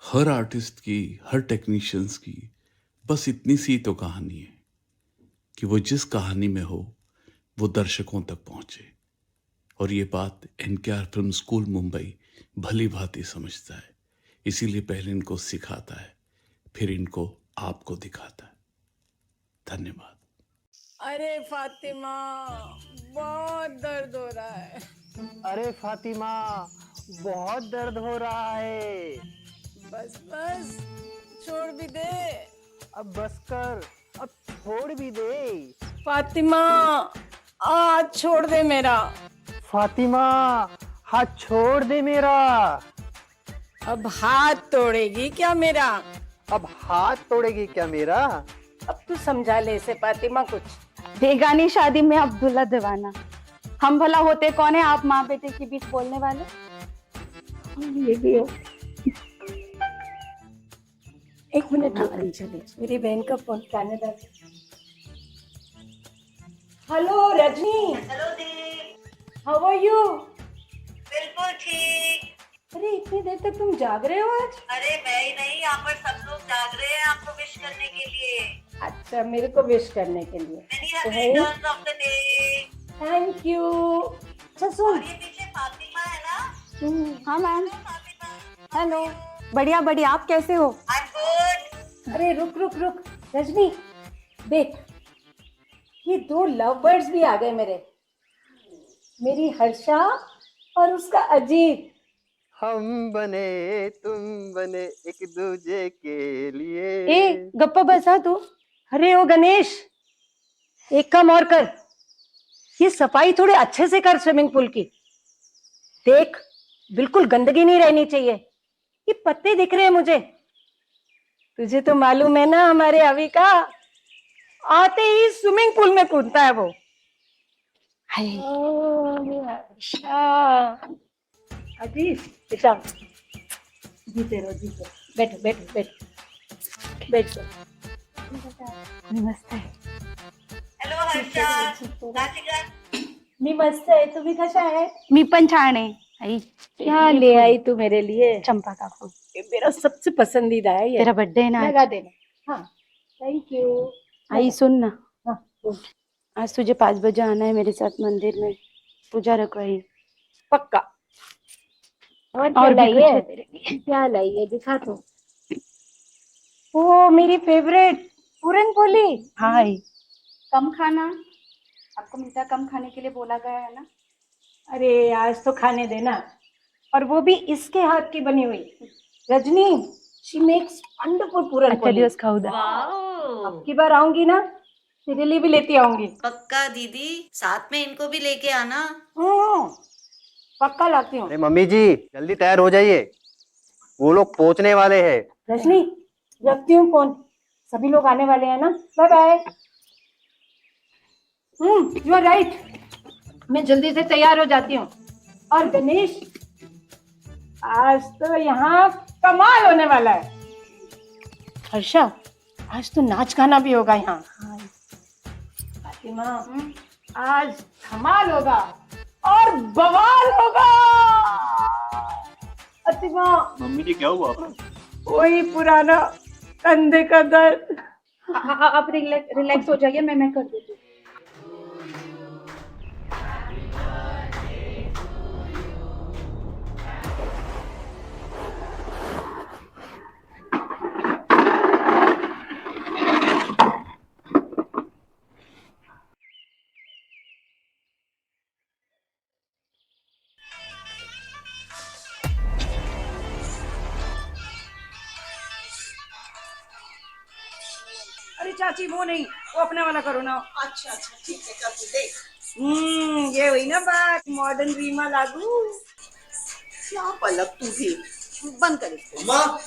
हर artist की, हर technicians की बस इतनी सी तो कहानी है कि वो जिस कहानी में हो वो दर्शकों तक पहुंचे। और ये बात एनकेआर फिल्म स्कूल मुंबई भली भांति समझता है। इसीलिए पहले इनको सिखाता है, फिर इनको आपको दिखाता है। धन्यवाद। अरे फातिमा, बहुत दर्द हो रहा है। अरे फातिमा, बहुत दर्द हो रहा है। बस बस, छोड़ भी दे। अब बस कर, अब छोड़ भी दे। फातिमा, आज छोड़ दे मेरा। फातिमा, हाथ छोड़ दे मेरा। अब हाथ तोड़ेगी क्या मेरा? अब हाथ तोड़ेगी क्या मेरा? अब तू समझा ले इसे फातिमा कुछ। बेगानी शादी में अब्दुल्ला दीवाना। हम भला होते कौन है आप माँ बेटे के बीच बोलने वाले? ये भी हो। एक मिनट रुक चले, मेरी बहन का फोन काने दे। हेलो रजनी। हेलो दी। How are you? बिल्कुल ठीक। अरे इतनी देर तक तुम जाग रहे हो आज? अरे मैं ही नहीं, यहाँ पर सब लोग जाग रहे हैं आपको विश करने के लिए। अच्छा, मेरे को विश करने के लिए। Many happy returns of the day. Thank you. अच्छा सुन। और ये पीछे फातिमा है ना? हाँ मैम। हेलो फातिमा। हेलो। बढ़िया बढ़िया, आप कैसे हो? I am good. अरे रुक रुक रुक रजनी, देख ये दो लव बर्ड्स भी आ गए मेरी हर्षा और उसका अजीत। हम बने तुम बने एक दूजे के लिए। ए गप्पा बसा तू। अरे ओ गणेश, एक काम और कर, ये सफाई थोड़े अच्छे से कर स्विमिंग पूल की। देख, बिल्कुल गंदगी नहीं रहनी चाहिए। ये पत्ते दिख रहे हैं मुझे। तुझे तो मालूम है ना, हमारे अभी का आते ही स्विमिंग पूल में कूदता है वो। अजीत बेटा, जीते रहो जीते रहो। बैठो बैठो बैठो बैठो। नमस्ते। हेलो हर्षा, राधिका। मी मस्त आहे, तुम्ही कशा आहे? मी पण छान आहे आई। क्या ले आई तू मेरे लिए? चंपा का फूल। ये मेरा सबसे पसंदीदा है ये। तेरा बर्थडे है ना आज? लगा देना। हाँ थैंक यू। आई सुन ना, हाँ बोल। आज तुझे 5 बजे आना है मेरे साथ मंदिर में, पूजा रखवाई। पक्का। और और क्या भी कुछ लाइए? है तेरे लिए। क्या लाइए दिखा तो। ओ मेरी फेवरेट पूरन पोली। हाँ आई। कम खाना, आपको मीठा कम खाने के लिए बोला गया है ना। अरे आज तो खाने देना, और वो भी इसके हाथ की बनी हुई। रजनी, शी मेक्स वंडरफुल पूरन अच्छा पोली। दिवस खाऊ दा। वाओ। अब की बार आऊंगी ना, तेरे लिए भी लेती आऊंगी। पक्का दीदी, साथ में इनको भी लेके आना। पक्का लाती हूँ। अरे मम्मी जी, जल्दी तैयार हो जाइए, वो लोग पहुंचने वाले हैं। रजनी, रखती हूँ फोन, सभी लोग आने वाले हैं ना। Bye bye. You are right, मैं जल्दी से तैयार हो जाती हूँ। और गणेश, आज तो यहाँ कमाल होने वाला है। हर्षा, आज तो नाच गाना भी होगा यहाँ। फातिमा, आज धमाल होगा और बवाल होगा। फातिमा, मम्मी जी क्या हुआ? वही पुराना कंधे का दर्द। आप रिलैक्स हो जाइए, मैं कर देती हूँ। अरे चाची वो नहीं, वो अपने वाला करो ना। अच्छा अच्छा ठीक है, कर दे। ये हुई ना बात, मॉडर्न रीमा लागू। क्या पलक तू भी, बंद कर इसको। अम्मा,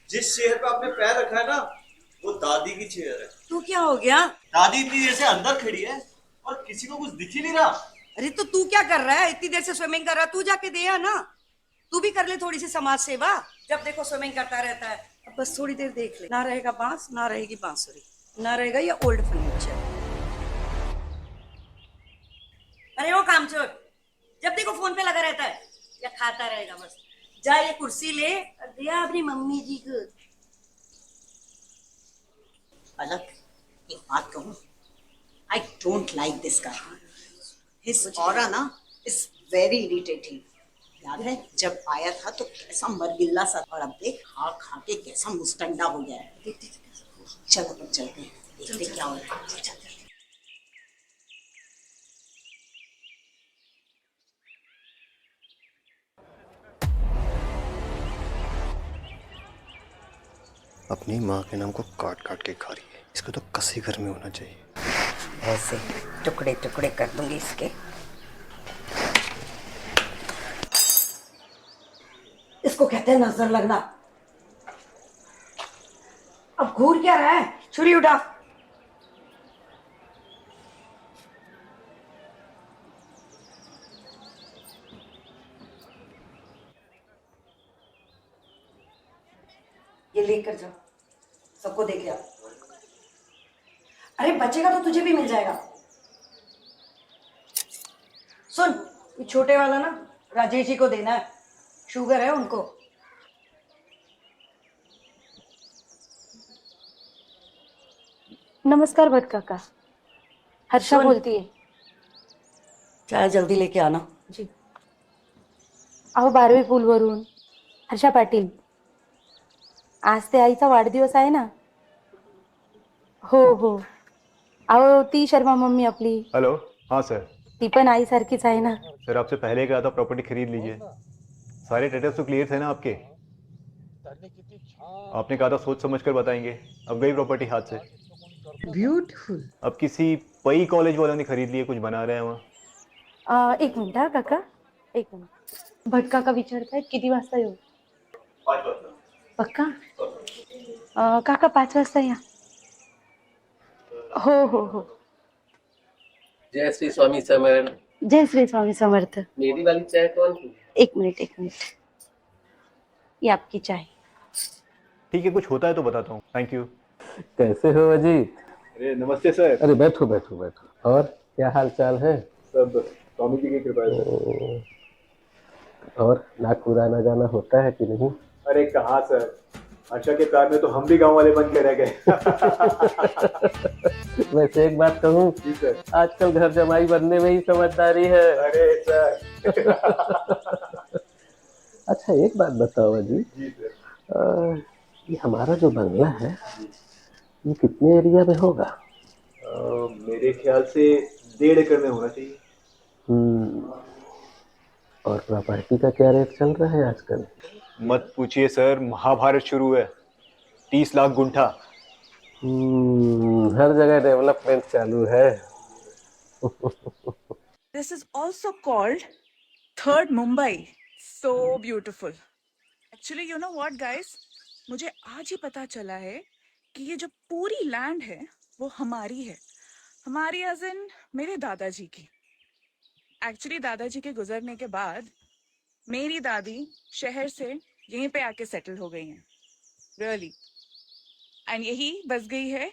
जिस चेयर पे आपने पैर रखा है ना, वो दादी की चेयर है। तू क्या हो गया? दादी इतनी देर से अंदर खड़ी है और किसी को कुछ दिख ही नहीं रहा। अरे तो तू क्या कर रहा है? इतनी देर से स्विमिंग कर रहा है, तू जाके दे आ ना। तू भी कर ले थोड़ी सी समाज सेवा, जब देखो स्विमिंग करता रहता है। अब बस थोड़ी देर देख ले, ना रहेगा बांस, ना रहेगी बांसुरी, ना रहेगा ये ओल्ड फर्नीचर। अरे वो कामचोर, जब देखो फोन पे लगा रहता है या खाता रहेगा बस। जा ये कुर्सी ले और दिया अपनी मम्मी जी को। अलग एक बात कहूँ, I don't like this guy. His aura ना इज वेरी इरिटेटिंग। याद है जब आया था तो कैसा मरगिल्ला सा, और अब देख खा खा के कैसा मुस्टंडा हो गया है। चल अपन चलते हैं, देखते क्या हो रहा है। चल। अपनी माँ के नाम को काट काट के खा रही है, इसको तो कसी घर में होना चाहिए। ऐसे टुकड़े टुकड़े कर दूंगी इसके। इसको कहते हैं नजर लगना। अब घूर क्या रहा है, छुरी उठा। ये लेकर जाओ, सबको देख लिया। अरे बचेगा तो तुझे भी मिल जाएगा। सुन, ये छोटे वाला ना राजेश जी को देना है, शुगर है उनको। नमस्कार भट काका, हर्षा सुन। बोलती है। चाय जल्दी लेके आना। जी। अहो 12वी पूलवरून हर्षा पाटील, आज ते आईचा वाढदिवस आहे ना। हो हो, अहो ती शर्मा मम्मी आपली, हेलो, हाँ सर। ती पण आईसारखीच आहे ना। सर आपसे पहले कहा था प्रॉपर्टी खरीद लीजिए, सारे डिटेल्स तो क्लियर थे ना आपके। आपने कहा था सोच समझ कर बताएंगे, अब गई प्रॉपर्टी हाथ से। ब्यूटीफुल। अब किसी पई कॉलेज वालों ने खरीद लिए, कुछ बना रहे हैं वहाँ। एक मिनिट हा काका, एक मिनिट। भट काका विचारतायत किती वाजता येऊ? 5 वाजता। पक्का? काका 5 वाजता या। हो हो हो। जय श्री स्वामी समर्थ। जय श्री स्वामी समर्थ। मेरी वाली चाय कौन की? एक मिनट एक मिनट, ये आपकी चाय। ठीक है, कुछ होता है तो बताता हूँ। Thank you. कैसे हो अजीत? अरे नमस्ते सर। अरे बैठो बैठो बैठो। और क्या हाल चाल है? सब स्वामी जी की कृपा है। और नागपुर आना जाना होता है कि नहीं? अरे कहाँ सर, हर्षा के प्यार में तो हम भी गांव वाले बन के रह गए। वैसे एक बात कहूँ, जी सर। आजकल घर जमाई बनने में ही समझदारी है। अरे सर। अच्छा एक बात बताओ अजीत, जी सर। ये हमारा जो बंगला है ये कितने एरिया में होगा? मेरे ख्याल से 1.5 एकड़ में होना चाहिए। और प्रॉपर्टी का क्या रेट चल रहा है आजकल? मत पूछिए सर, महाभारत शुरू है। 30 लाख गुंठा। हर जगह डेवलपमेंट चालू है। This is also called Third Mumbai. So beautiful. Actually, you know what, guys? मुझे आज ही पता चला है कि ये जो पूरी लैंड है वो हमारी है। हमारी एज इन मेरे दादाजी की। एक्चुअली दादाजी के गुजरने के बाद मेरी दादी शहर से यहीं पे आके सेटल हो गई हैं। रियली। एंड यही बस गई है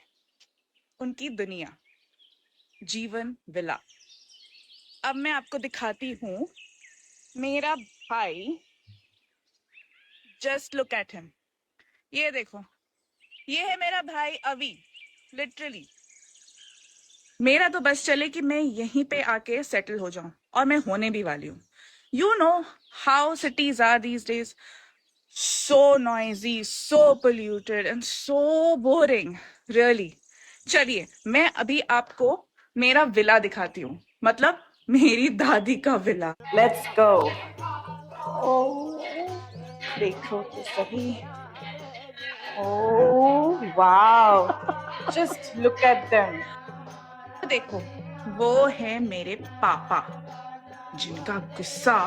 उनकी दुनिया, जीवन विला। अब मैं आपको दिखाती हूँ मेरा भाई। Just look at him. ये देखो, ये है मेरा भाई अवी। लिटरली मेरा तो बस चले कि मैं यहीं पे आके सेटल हो जाऊं, और मैं होने भी वाली हूँ। You know how cities are these days, so noisy, so polluted and so boring. Really. चलिए मैं अभी आपको मेरा विला दिखाती हूँ, मतलब मेरी दादी का विला। Let's go. ओ देखो तो सही। Oh wow, just look at them. देखो, वो है मेरे पापा, जिनका गुस्सा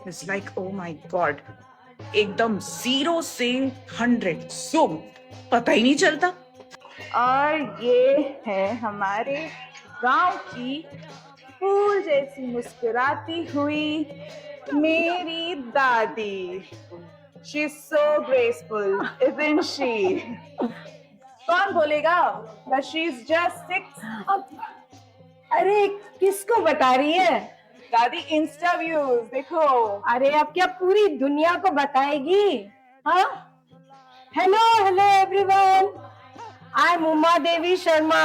is like oh my God, एकदम 0 से 100 सो पता ही नहीं चलता। और ये है हमारे गांव की फूल जैसी मुस्कुराती हुई मेरी दादी। She is so graceful, isn't she? कौन बोलेगा that she is just 6? अरे किसको बता रही है? दादी इंस्टा व्यूज देखो। अरे अब क्या पूरी दुनिया को बताएगी? हाँ, hello hello everyone, I am Uma Devi Sharma,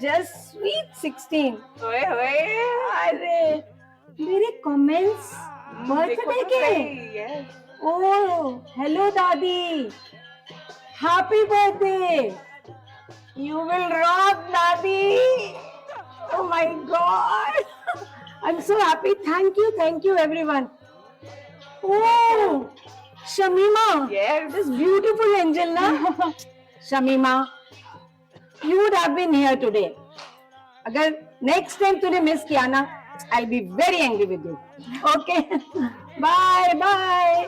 just sweet 16। ओए होए। अरे मेरे कमेंट्स बर्थडे के। Yes. ओह हेलो दादी, happy birthday, you will rock दादी। Oh my God! I'm so happy. Thank you everyone. Oh, Shamima. Yes. This beautiful angel, na? Shamima, you would have been here today. अगर next time तूने miss किया ना, I'll be very angry with you. Okay? Bye bye.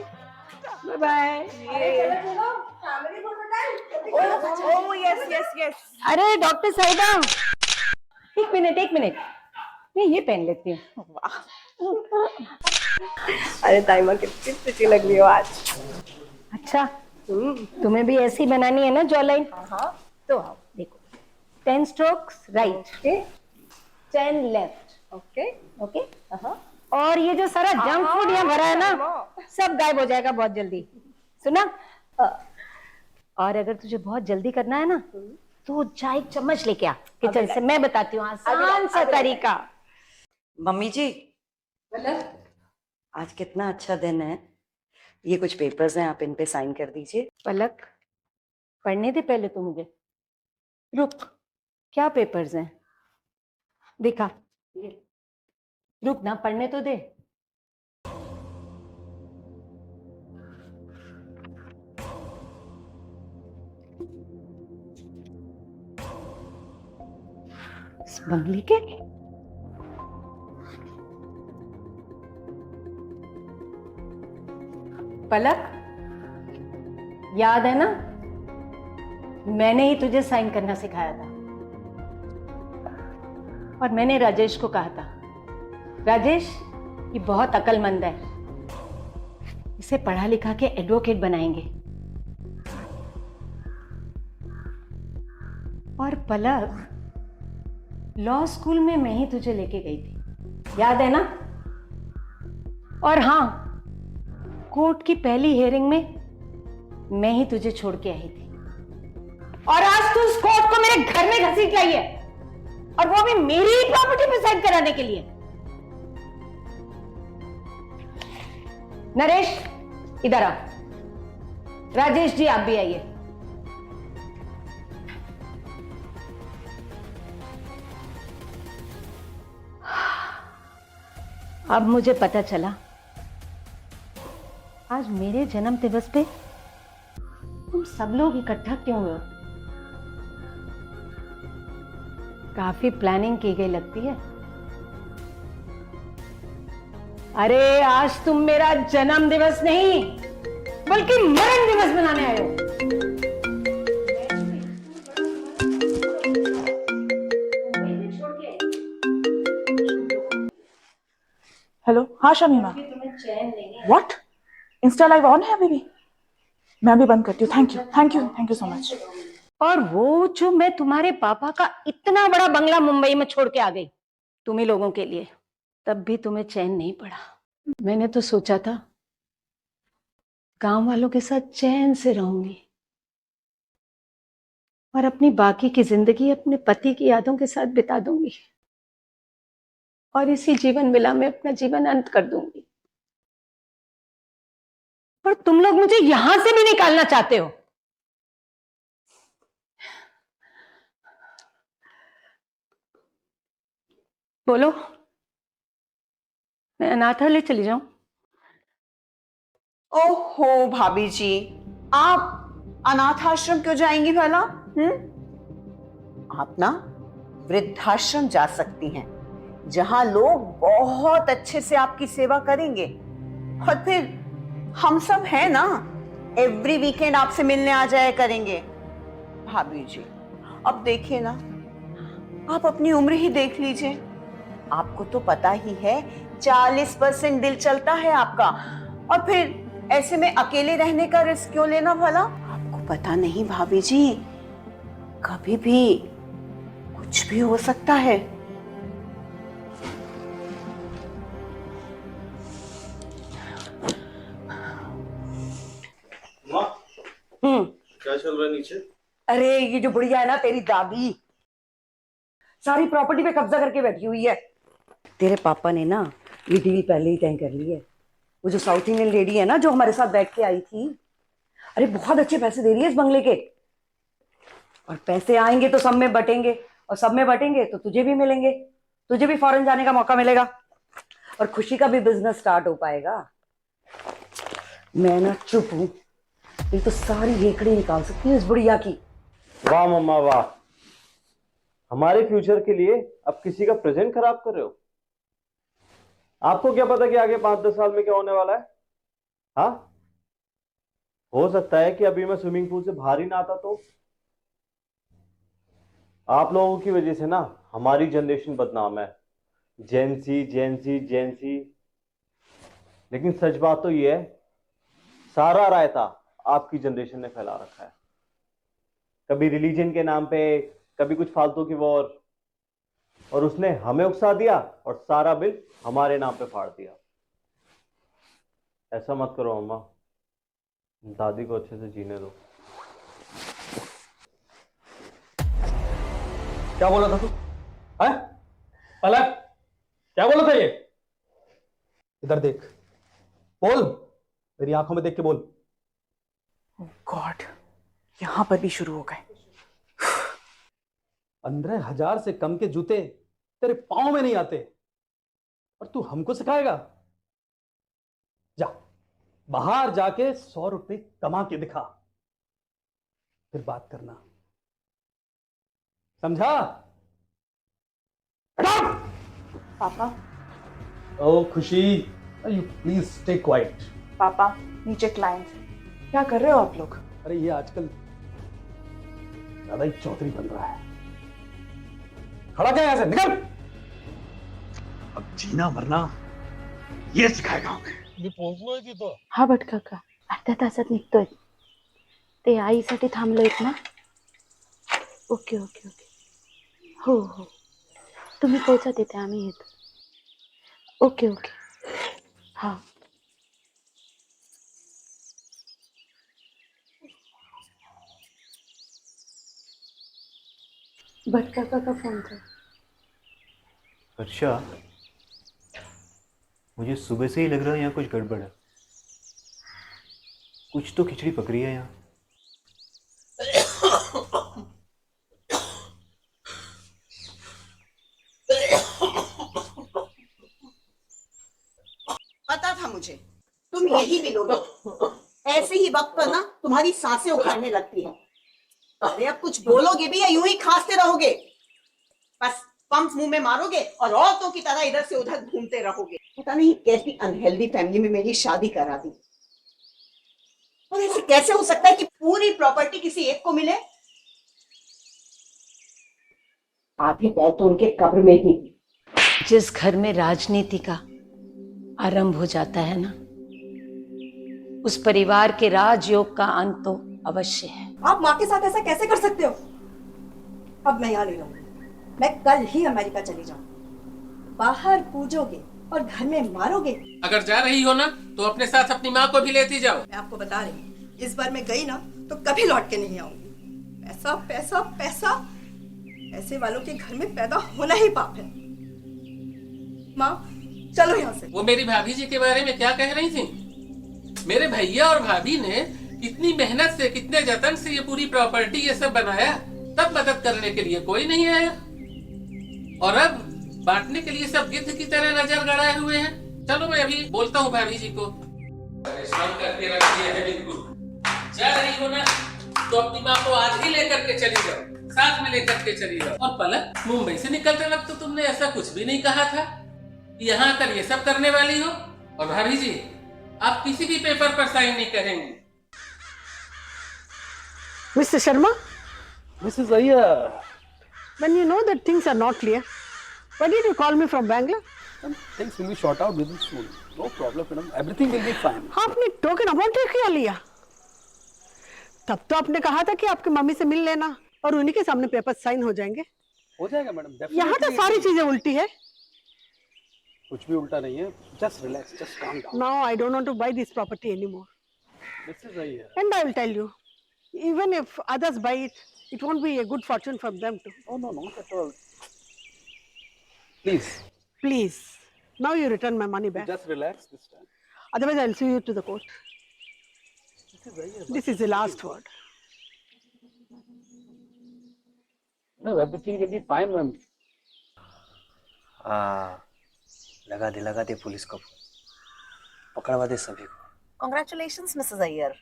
Bye bye. Oh yes. अरे doctor साहिबा, एक minute, मैं ये पहन लेती हूँ। अरे ताइमा कितनी प्रिटी लग रही हो आज। अच्छा, तुम्हें भी ऐसी बनानी है ना जॉ लाइन? हाँ। तो आओ देखो, 10 strokes राइट, 10 लेफ्ट। ओके। और ये जो सारा जंक फूड यहाँ भरा है ना, सब गायब हो जाएगा बहुत जल्दी। सुना? और अगर तुझे बहुत जल्दी करना है ना, तो चाय एक चम्मच लेके आ किचन से। मैं बताती हूँ आसान सा तरीका। मम्मी जी, आज कितना अच्छा दिन है। ये कुछ पेपर्स हैं, आप इन पे साइन कर दीजिए। पलक, पढ़ने दे पहले तो मुझे। रुक, क्या पेपर्स हैं? दिखा। रुक ना, पढ़ने तो दे। इस बंगले के पलक, याद है ना, मैंने ही तुझे साइन करना सिखाया था। और मैंने राजेश को कहा था, राजेश ये बहुत अक्लमंद है, इसे पढ़ा लिखा के एडवोकेट बनाएंगे। और पलक, लॉ स्कूल में मैं ही तुझे लेके गई थी, याद है ना? और हाँ, कोर्ट की पहली हियरिंग में मैं ही तुझे छोड़ के आई थी। और आज तू उस कोर्ट को मेरे घर में घसीट लाई है, और वो भी मेरी ही प्रॉपर्टी पे साइन कराने के लिए। नरेश, इधर आ। राजेश जी, आप भी आइए। अब मुझे पता चला आज मेरे जन्म दिवस पे तुम सब लोग इकट्ठा क्यों हुए। काफी प्लानिंग की गई लगती है। अरे आज तुम मेरा जन्म दिवस नहीं बल्कि मरण दिवस मनाने आए हो। हेलो, हाँ Shamima. What? Insta live on है अभी भी? मैं अभी बंद करती हूँ। Thank you so much. और वो जो मैं तुम्हारे पापा का इतना बड़ा बंगला मुंबई में छोड़ के आ गई तुम्ही लोगों के लिए, तब भी तुम्हें चैन नहीं पड़ा। मैंने तो सोचा था गांव वालों के साथ चैन से रहूंगी और अपनी बाकी की जिंदगी अपने पति की यादों के साथ बिता दूंगी और इसी जीवन मिला में अपना जीवन अंत कर दूंगी। पर तुम लोग मुझे यहां से भी निकालना चाहते हो। बोलो, मैं अनाथालय चली जाऊं? ओहो भाभी जी, आप अनाथ आश्रम क्यों जाएंगी भला? आप ना वृद्धाश्रम जा सकती हैं, जहां लोग बहुत अच्छे से आपकी सेवा करेंगे। और फिर हम सब हैं ना, एवरी वीकेंड आपसे मिलने आ जाया करेंगे। भाभी जी अब देखिए ना, आप अपनी उम्र ही देख लीजिए। आपको तो पता ही है 40% दिल चलता है आपका, और फिर ऐसे में अकेले रहने का रिस्क क्यों लेना भला? आपको पता नहीं भाभी जी, कभी भी कुछ भी हो सकता है। क्या चल रहा है नीचे? अरे ये जो बुढ़िया है ना तेरी दादी, सारी प्रॉपर्टी पे कब्जा करके बैठी हुई है। तेरे पापा ने ना ये डील पहले ही तय कर ली है। वो जो साउथ इंडियन लेडी है ना जो हमारे साथ बैठ के आई थी, अरे बहुत अच्छे पैसे दे रही है इस बंगले के। और पैसे आएंगे तो सब में बटेंगे, और सब में बटेंगे तो तुझे भी मिलेंगे, तुझे भी फॉरेन जाने का मौका मिलेगा, और खुशी का भी बिजनेस स्टार्ट हो पाएगा। मैं ना चुप हूं, ये तो सारी हेकड़ी निकाल सकती है इस बुढ़िया की। वाह मम्मा वाह, हमारे फ्यूचर के लिए अब किसी का प्रेजेंट खराब कर रहे हो। आपको क्या पता कि आगे 5-10 साल में क्या होने वाला है? हाँ, हो सकता है कि अभी मैं स्विमिंग पूल से बाहर ही ना आता तो। आप लोगों की वजह से ना हमारी जनरेशन बदनाम है, जेंसी जेंसी जेंसी। लेकिन सच बात तो ये है, सारा रायता आपकी जनरेशन ने फैला रखा है। कभी रिलीजन के नाम पे, कभी कुछ फालतू की वॉर, और उसने हमें उकसा दिया और सारा बिल हमारे नाम पे फाड़ दिया। ऐसा मत करो अम्मा, दादी को अच्छे से जीने दो। क्या बोला था तू? है पलक, क्या बोला था ये? इधर देख, बोल, मेरी आंखों में देख के बोल। गॉड, यहां पर भी शुरू हो गए। 15,000 से कम के जूते तेरे पांव में नहीं आते और तू हमको सिखाएगा? जा, बाहर जाके 100 रुपए कमा के दिखा, फिर बात करना, समझा? पापा, ओ खुशी, यू प्लीज स्टे क्वाइट। पापा नीचे क्लाइंट, क्या कर रहे हो आप लोग? अरे ये आजकल ज्यादा ही चौधरी बन रहा है। खड़ा क्या, यहां से निकल। अब जीना मरना ये सिखाएगा हमें। मी पोहोचलोय तिथं। हा भट काका, अर्ध्या तासात निघतोय. ते आईसाठी थांबलोयत ना? Okay okay okay. हो हो, तुम्ही पोहोचा तिथे, आम्ही येतो. Okay okay. हा. भट काका का फोन था. अच्छा, मुझे सुबह से ही लग रहा है यहाँ कुछ गड़बड़ है. कुछ तो खिचड़ी पक रही है यहाँ. पता था मुझे तुम यही मिलोगे. ऐसे ही वक्त पर ना तुम्हारी सांसें उखड़ने लगती हैं. अरे अब कुछ बोलोगे भी या यूं ही खांसते रहोगे? बस पंप मुंह में मारोगे और औरतों की तरह इधर से उधर घूमते रहोगे. पता नहीं कैसी अनहेल्दी फैमिली में मेरी शादी करा दी. और ऐसे कैसे हो सकता है कि पूरी प्रॉपर्टी किसी एक को मिले? आधे पैर तो उनके कब्र में ही. जिस घर में राजनीति का आरंभ हो जाता है ना, उस परिवार के राजयोग का अंत तो अवश्य है. आप माँ के साथ ऐसा कैसे कर सकते हो? अब मैं यहाँ नहीं रहूंगी. मैं कल ही अमेरिका चली जाऊंगी. बाहर पूजोगे और घर में मारोगे. अगर जा रही हो ना तो अपने साथ अपनी माँ को भी लेती जाओ. मैं आपको बता रही हूँ, इस बार मैं गई ना तो कभी लौट के नहीं आऊंगी. पैसा पैसा पैसा, ऐसे वालों के घर में पैदा होना ही पाप है. माँ चलो यहाँ से. वो मेरी भाभी जी के बारे में क्या कह रही थी? मेरे भैया और भाभी ने कितनी मेहनत से, कितने जतन से ये पूरी प्रॉपर्टी ये सब बनाया, तब मदद करने के लिए कोई नहीं आया. और अब बांटने के लिए सब गिद्ध की तरह नजर गड़ाए हुए हैं. चलो मैं अभी बोलता हूँ भाभी जी को. परेशान करके रख दिया है बिल्कुल. जा रही हो ना तो अपनी माँ को आज ही लेकर के चली जाओ, साथ में लेकर के चली जाओ. और पलक, मुंबई से निकलते वक्त तो तुमने ऐसा कुछ भी नहीं कहा था कि यहाँ आकर ये सब करने वाली हो. और भाभी जी, आप किसी भी पेपर पर साइन नहीं करेंगे. Mr. Sharma, Mrs. Iyer, when you know that things are not clear, why did you call me from Bangalore? things will be sorted out within soon. No problem, madam. Everything will be fine. आपने token amount क्या लिया? तब तो आपने कहा था कि आपकी मम्मी से मिल लेना और उन्हीं के सामने पेपर साइन हो जाएंगे. हो जाएगा मैडम. यहाँ तो सारी चीजें उल्टी है. कुछ भी उल्टा नहीं है. Just relax, just calm down. Now I don't want to buy this property anymore. Mrs. Iyer. And I will tell you, Even if others buy it, it won't be a good fortune for them too. Oh no, not at all. Please, Please, now you return my money back. just relax this time. Otherwise, I'll sue you to the court. This is the last word. No, everything will be fine, ma'am. लगा दे police को, पकड़वा दे सभी को। Congratulations, Mrs. Iyer.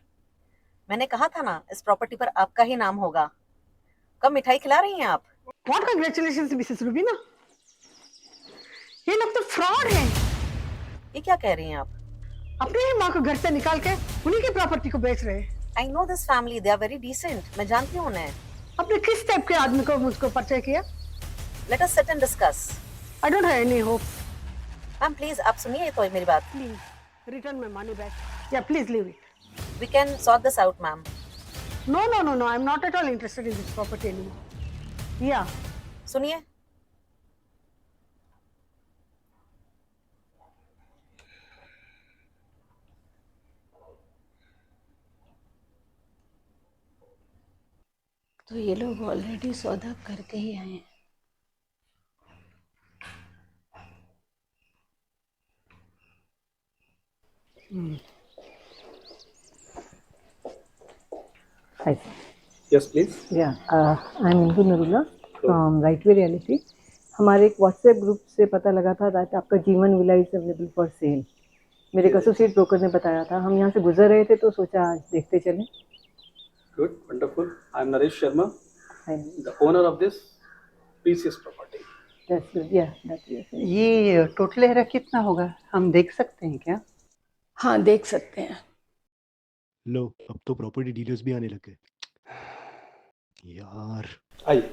मैंने कहा था ना इस प्रॉपर्टी पर आपका ही नाम होगा। कब मिठाई खिला रही हैं आप? What congratulations, Mrs. Rubina? ये लोग तो फ्रॉड हैं। ये क्या कह रही हैं आप? अपनी ही माँ को घर से निकाल के उन्हीं की प्रॉपर्टी को बेच रहे हैं। I know this family. They are very decent. मैं जानती हूँ उन्हें। अपने किस टाइप के आदमी को मुझको परिचय किया? Let us sit and discuss. I don't have any hope. Ma'am, please आप सुनिए तो मेरी बात। Please return my money back. Yeah, please leave it. We can sort this out, ma'am. No. I'm not at all interested in this property anymore. Yeah. सुनिए। तो ये लोग already सौदा करके ही आए हैं। Hi, sir. Yes, please. Yeah, I'm Indu Narula from Rightway Reality. हमारे एक व्हाट्सएप ग्रुप से पता लगा था दैट आपका जीवन villa is available for sale. मेरे एसोसिएट ब्रोकर ने बताया था, हम यहाँ से गुजर रहे थे तो सोचा आज देखते चलें। Good, wonderful. I'm Naresh Sharma, the owner of this precious property. That's good. Yeah, that's it. ये टोटल एरिया कितना होगा, हम देख सकते हैं क्या? हाँ, देख सकते हैं। लो, अब तो प्रॉपर्टी डीलर्स भी आने लगे यार। आइए।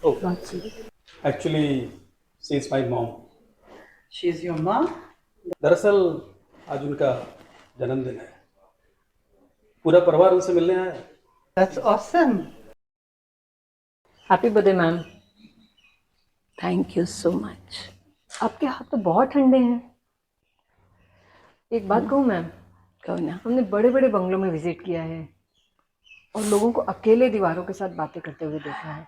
Oh, actually, she is my mom. She is your mom? दरअसल आज उनका जन्मदिन है, पूरा परिवार उनसे मिलने आया है। That's awesome. Happy birthday ma'am. Thank you so much. आपके हाथ तो बहुत ठंडे हैं। एक बात कहूँ मैम, कहो ना। हमने बड़े बड़े बंगलों में विजिट किया है और लोगों को अकेले दीवारों के साथ बातें करते हुए देखा है।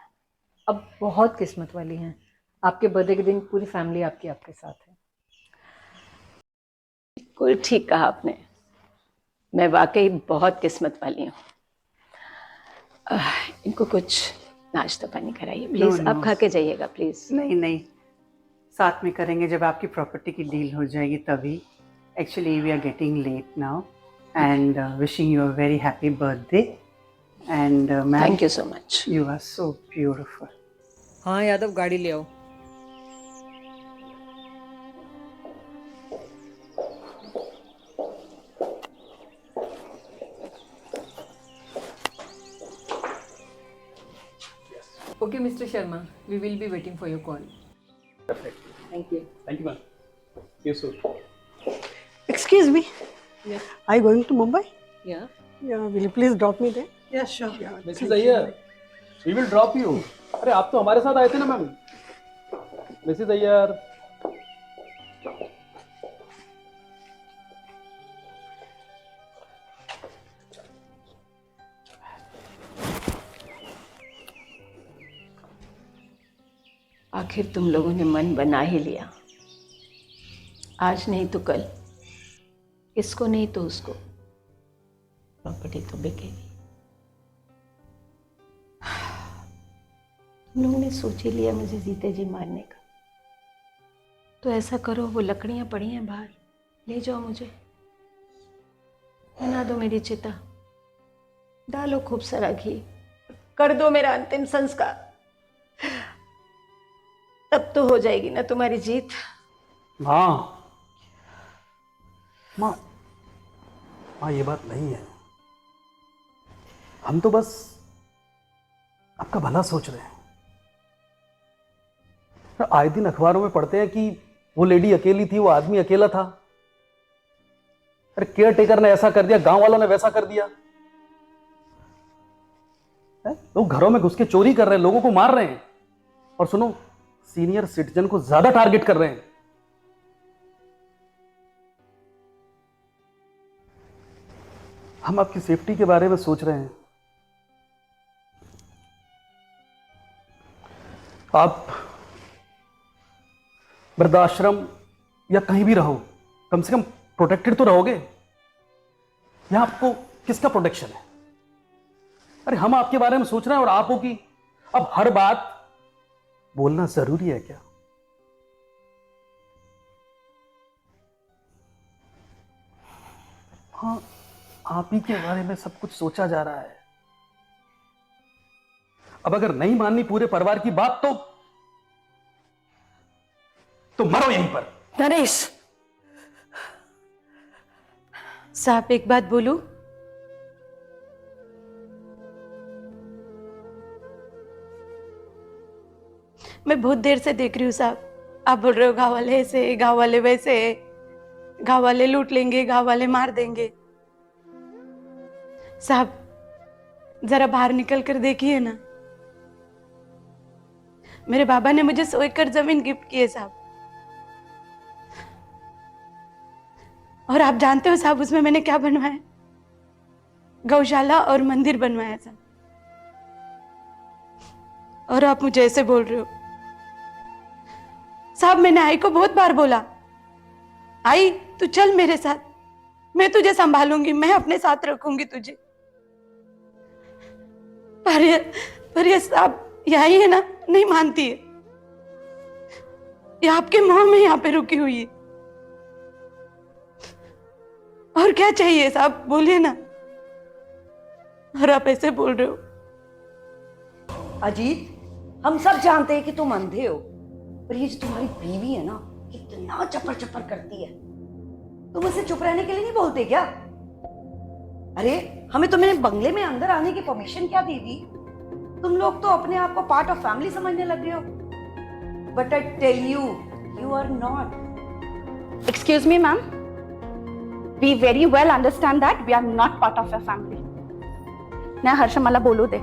अब बहुत किस्मत वाली हैं, आपके बर्थडे के दिन पूरी फैमिली आपके साथ है। बिल्कुल ठीक कहा आपने, मैं वाकई बहुत किस्मत वाली हूँ। इनको कुछ नाश्ता पानी कराइए प्लीज। No, आप no. खा के जाइएगा प्लीज। नहीं, साथ में करेंगे जब आपकी प्रॉपर्टी की डील हो जाएगी तभी। Actually we are getting late now and wishing you a very happy birthday and ma'am, thank you so much. You are so beautiful. हाँ यादव, गाड़ी ले आओ। Okay, Mr. Sharma, we will be waiting for your call. Definitely. Thank you. Thank you, ma'am. See you soon. Excuse me. Yes. Are you going to Mumbai? Yeah. Yeah, will you please drop me there? Yeah, sure. Yeah, Mrs. thank Iyer, you. we will drop you. अरे आप तो हमारे साथ आए थे ना ma'am. Mrs Iyer, आखिर तुम लोगों ने मन बना ही लिया। आज नहीं तो कल, इसको नहीं तो उसको, प्रॉपर्टी तो बिकेगी। तुम लोगों ने सोच ही लिया मुझे जीते जी मारने का। तो ऐसा करो, वो लकड़ियां पड़ी हैं बाहर, ले जाओ मुझे, बना दो मेरी चिता, डालो खूब सारा घी, कर दो मेरा अंतिम संस्कार। तब तो हो जाएगी ना तुम्हारी जीत। माँ ये बात नहीं है। हम तो बस आपका भला सोच रहे हैं। आए दिन अखबारों में पढ़ते हैं कि वो लेडी अकेली थी, वो आदमी अकेला था। अरे केयर टेकर ने ऐसा कर दिया, गांव वालों ने वैसा कर दिया। लोग घरों में घुस के चोरी कर रहे हैं, लोगों को मार रहे हैं, और सुनो, सीनियर सिटीजन को ज्यादा टारगेट कर रहे हैं। हम आपकी सेफ्टी के बारे में सोच रहे हैं। आप वृद्धाश्रम या कहीं भी रहो, कम से कम प्रोटेक्टेड तो रहोगे। यहां आपको किसका प्रोटेक्शन है? अरे हम आपके बारे में सोच रहे हैं और आप हो कि अब हर बात बोलना जरूरी है क्या? हाँ, आप ही के बारे में सब कुछ सोचा जा रहा है। अब अगर नहीं माननी पूरे परिवार की बात तो मरो यहीं पर। नरेश साहब, एक बात बोलूं? मैं बहुत देर से देख रही हूँ साहब, आप बोल रहे हो गांव वाले ऐसे, गांव वाले वैसे, गांव वाले लूट लेंगे, गांव वाले मार देंगे। साहब जरा बाहर निकल कर देखिए ना, मेरे बाबा ने मुझे 100 एकड़ जमीन गिफ्ट की है साहब, और आप जानते हो साहब उसमें मैंने क्या बनवाया? गौशाला और मंदिर बनवाया साहब। और आप मुझे ऐसे बोल रहे हो साहब? मैंने आई को बहुत बार बोला, आई तू चल मेरे साथ, मैं तुझे संभालूंगी, मैं अपने साथ रखूंगी तुझे। पर ये साहब यही है ना, नहीं मानती है, ये आपके मुंह में यहाँ पे रुकी हुई है। और क्या चाहिए साहब, बोलिए ना। और आप ऐसे बोल रहे हो। अजीत, हम सब जानते हैं कि तुम अंधे हो, पर ये जो तुम्हारी बीवी है ना, कितना चपर चपर करती है। तुम उसे चुप रहने के लिए नहीं बोलते क्या? अरे हमें तो मैंने बंगले में अंदर आने की परमिशन क्या दी थी? तुम लोग तो अपने आप को पार्ट ऑफ फैमिली समझने लग गए हो। But I tell you, you are not. Excuse me ma'am, we very well understand that we are not part of your family. ना हर्ष मला बोलू दे,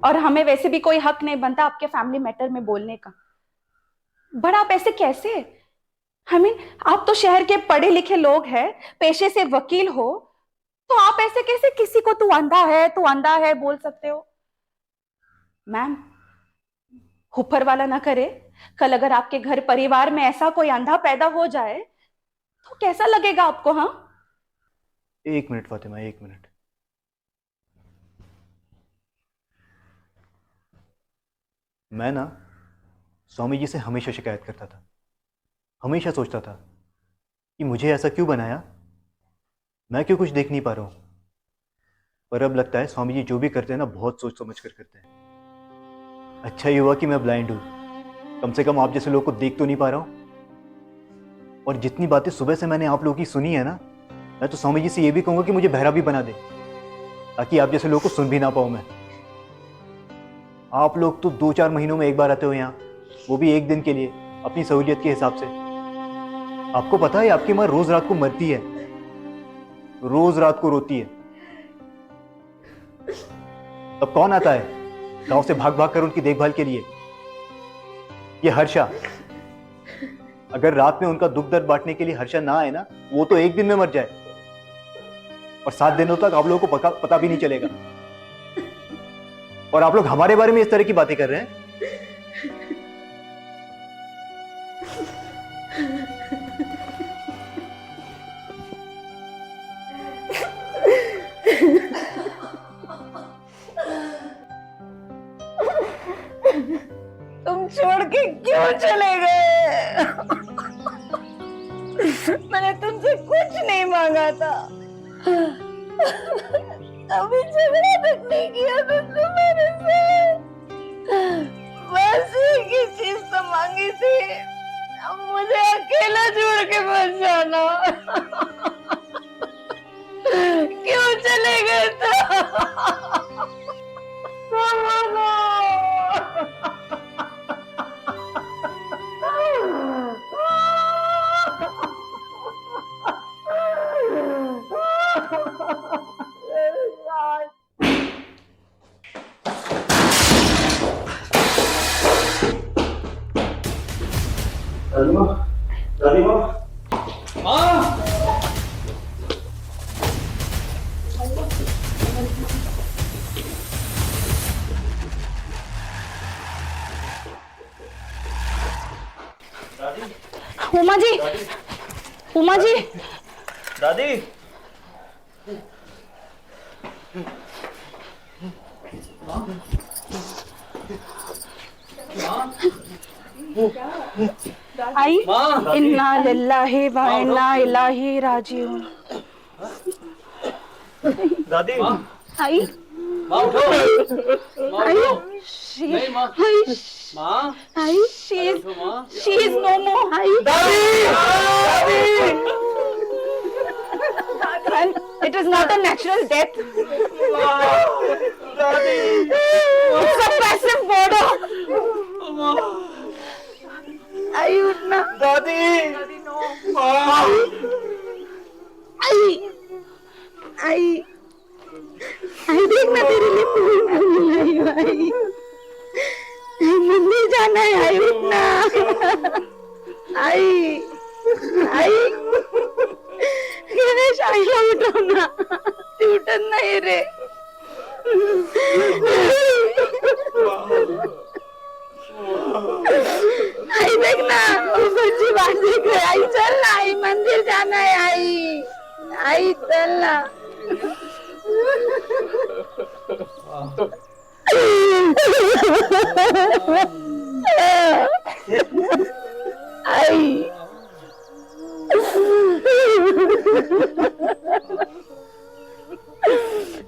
और हमें वैसे भी कोई हक नहीं बनता आपके फैमिली मैटर में बोलने का। बट आप ऐसे कैसे? I mean, आप तो शहर के पढ़े लिखे लोग हैं, पेशे से वकील हो, तो आप ऐसे कैसे किसी को तू अंधा है बोल सकते हो? मैम, ऊपर वाला ना करे, कल अगर आपके घर परिवार में ऐसा कोई अंधा पैदा हो जाए तो कैसा लगेगा आपको? हाँ, 1 मिनट फातिमा, 1 मिनट। मैं ना स्वामी जी से हमेशा शिकायत करता था, हमेशा सोचता था कि मुझे ऐसा क्यों बनाया, मैं क्यों कुछ देख नहीं पा रहा हूं। पर अब लगता है स्वामी जी जो भी करते हैं ना, बहुत सोच समझ कर करते हैं। अच्छा ही हुआ कि मैं ब्लाइंड हूं, कम से कम आप जैसे लोगों को देख तो नहीं पा रहा हूं। और जितनी बातें सुबह से मैंने आप लोगों की सुनी है ना, मैं तो स्वामी जी से ये भी कहूंगा कि मुझे बहरा भी बना दे, ताकि आप जैसे लोगों को सुन भी ना पाऊं मैं। आप लोग तो 2-4 महीनों में एक बार आते हो यहाँ, वो भी 1 दिन के लिए, अपनी सहूलियत के हिसाब से। आपको पता है आपकी माँ रोज रात को मरती है, रोज रात को रोती है। तब कौन आता है गांव से भाग भाग कर उनकी देखभाल के लिए? ये हर्षा। अगर रात में उनका दुख दर्द बांटने के लिए हर्षा ना आए ना, वो तो 1 दिन में मर जाए, और 7 दिनों तक आप लोगों को पता भी नहीं चलेगा। और आप लोग हमारे बारे में इस तरह की बातें कर रहे हैं। तुम छोड़ के क्यों चले गए? मैंने तुमसे कुछ नहीं मांगा था, अभी झगड़ा तक नहीं किया तुमने मेरे से, बस एक ही चीज तो मांगी थी, मुझे अकेला छोड़ के मत जाना। क्यों चले गए तो? दादी माँ, माँ, उमा जी, उमा जी, दादी आई इन्ना लिल्लाहि व इन्ना इलैहि राजिऊन। दादी आई माँ उठो। माँ आई उठो। she नहीं माँ। आई माँ आई she is no more। I and it is not a natural death. It's a passive murder. आई उठना। दादी आई आई आई देखना तेरे लिए फूल आई आई आई मंदिर जाना है। आई उठना। आई आई गणेश आईला उठव ना, ती उठत नाही रे। आई देखना ऊपरची बात देख रहे। आई चल ना, आई मंदिर जाना है। आई आई चल ना। आई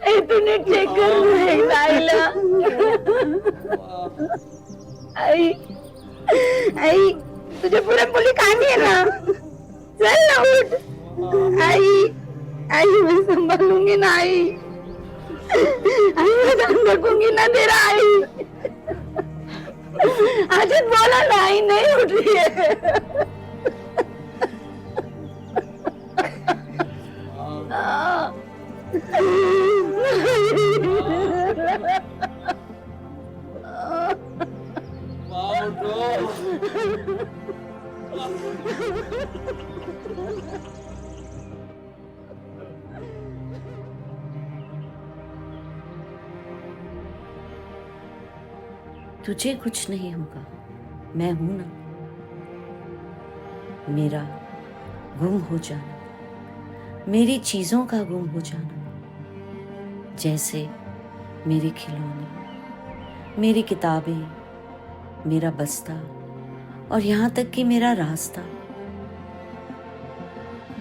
ए तूने चेक कर आईला। आई आई तुझे पुरे पुली कहानी है ना, चल ना उठ। आई आई मैं संभालूंगी ना। आई आई मैं ध्यान रखूंगी ना तेरा। आई अजित बोला ना, आई नहीं उठ रही है। तुझे कुछ नहीं होगा, मैं हूं ना। मेरा गुम हो जाना, मेरी चीजों का गुम हो जाना, जैसे मेरे खिलौने, मेरी किताबें, मेरा बस्ता और यहाँ तक कि मेरा रास्ता।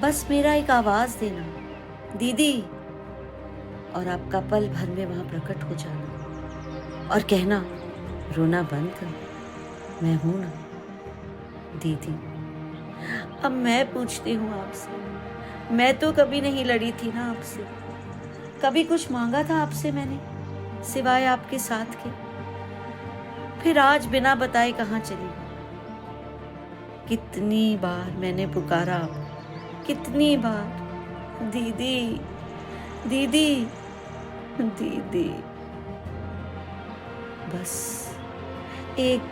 बस मेरा एक आवाज देना, दीदी, और आपका पल भर में वहां प्रकट हो जाना और कहना, रोना बंद कर, मैं हूं ना दीदी। अब मैं पूछती हूँ आपसे, मैं तो कभी नहीं लड़ी थी ना आपसे, कभी कुछ मांगा था आपसे मैंने सिवाय आपके साथ के। फिर आज बिना बताए कहाँ चली? कितनी बार मैंने पुकारा आपको, कितनी बार, दीदी दीदी दीदी। बस एक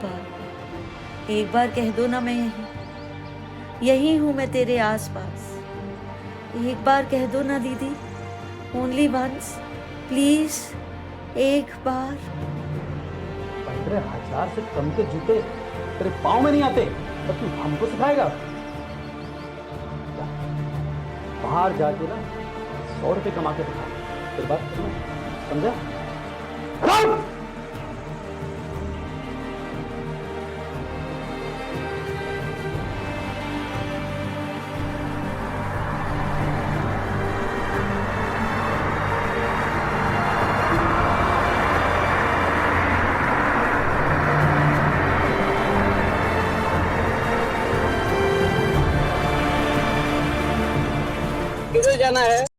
बार कह दो ना, मैं यही हूं, मैं तेरे आसपास। एक बार कह दो ना दीदी, ओनली वंस, प्लीज, एक बार। 15,000 से कम के जूते तेरे पाँव में नहीं आते, तो तू हमको सिखाएगा? बाहर जाके ना 100 रुपए कमा के दिखा, फिर बात करना, समझा? किधर जाना है?